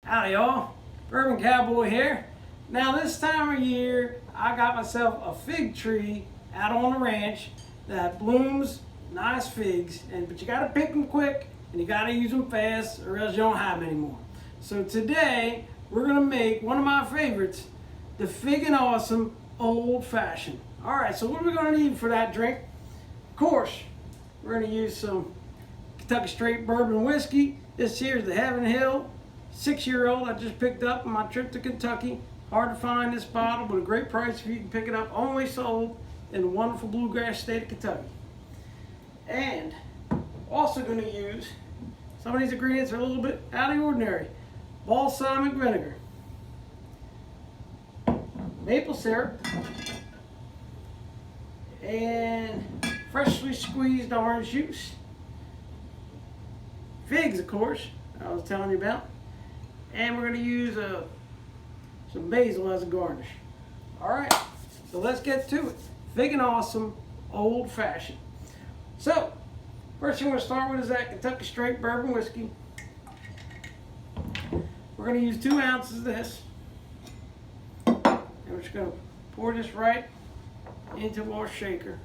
Howdy y'all, Bourbon Cowboy here. Now this time of year, I got myself a fig tree out on the ranch that blooms nice figs, but you gotta pick them quick and you gotta use them fast or else you don't have them anymore. So today, we're gonna make one of my favorites, the Fig and Awesome Old Fashioned. All right, so what are we gonna need for that drink? Of course, we're gonna use some Kentucky Straight Bourbon whiskey. This here is the Heaven Hill 6-year-old I just picked up on my trip to Kentucky. Hard to find this bottle, but a great price if you can pick it up. Only sold in the wonderful bluegrass state of Kentucky. And also going to use, some of these ingredients are a little bit out of the ordinary. Balsamic vinegar, maple syrup, and freshly squeezed orange juice. Figs, of course, I was telling you about. And we're going to use some basil as a garnish. All right, so let's get to it. Fig and Awesome Old Fashioned. So, first thing we're going to start with is that Kentucky Straight Bourbon whiskey. We're going to use 2 ounces of this. And we're just going to pour this right into our shaker.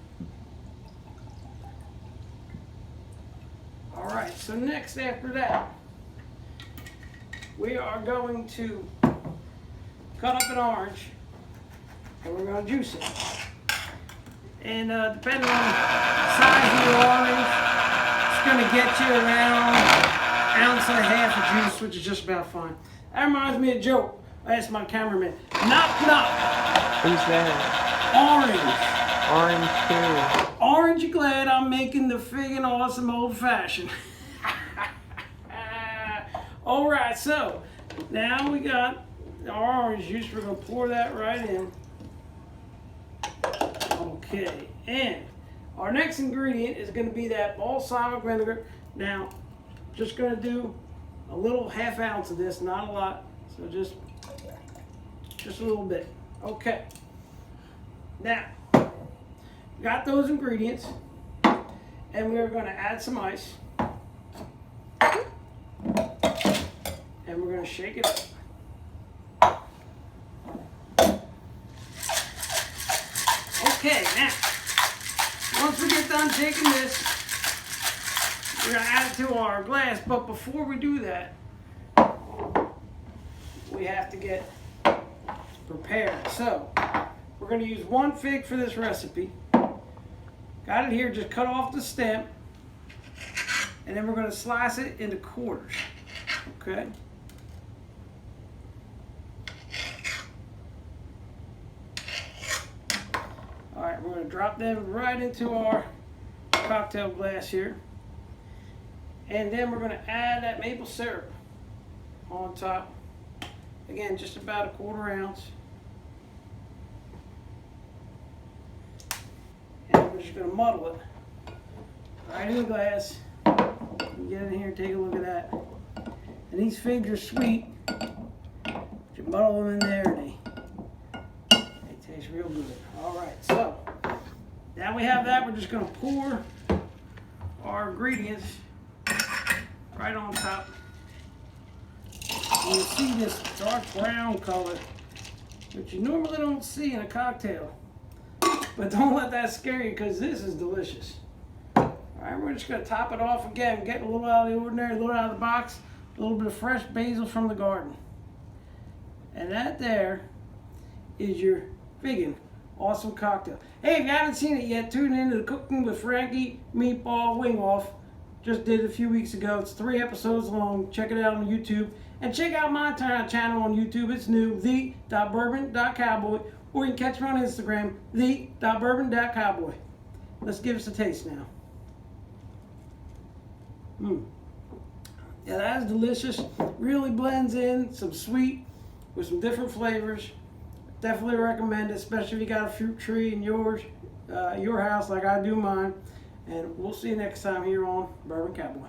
All right, so next after that, we are going to cut up an orange and we're going to juice it. And depending on the size of your orange, it's going to get you around 1.5 ounces of juice, which is just about fine. That reminds me of a joke. I asked my cameraman, knock knock. Who's that? Orange. Orange too. Aren't you glad I'm making the Fig and Awesome Old Fashioned? All right, so now we got our orange juice. We're gonna pour that right in. Okay, and our next ingredient is gonna be that balsamic vinegar. Now, just gonna do a little 1/2 ounce of this, not a lot. So just a little bit. Okay. Now, got those ingredients, and we're gonna add some ice. And we're going to shake it up. Okay, now, once we get done shaking this, we're going to add it to our glass. But before we do that, we have to get prepared. So, we're going to use 1 fig for this recipe. Got it here, just cut off the stem. And then we're going to slice it into quarters. Okay? All right, we're going to drop them right into our cocktail glass here. And then we're going to add that maple syrup on top. Again, just about 1/4 ounce. And we're just going to muddle it right in the glass. Get in here and take a look at that. And these figs are sweet. You muddle them in there and they taste real good. All right, so now we have that. We're just going to pour our ingredients right on top. And you'll see this dark brown color, which you normally don't see in a cocktail. But don't let that scare you, because this is delicious. All right, we're just going to top it off again, getting a little out of the ordinary, a little out of the box, a little bit of fresh basil from the garden. And that there is your Fig and Awesome cocktail. Hey, if you haven't seen it yet, tune into the Cooking with Frankie Meatball Wing Off. Just did it a few weeks ago. It's 3 episodes long. Check it out on YouTube. And check out my channel on YouTube. It's new, the.bourbon.cowboy. Or you can catch me on Instagram, the.bourbon.cowboy. Let's give us a taste now. Yeah, that is delicious. Really blends in some sweet with some different flavors. Definitely recommend it, especially if you got a fruit tree in your house like I do mine. And we'll see you next time here on Bourbon Cowboy.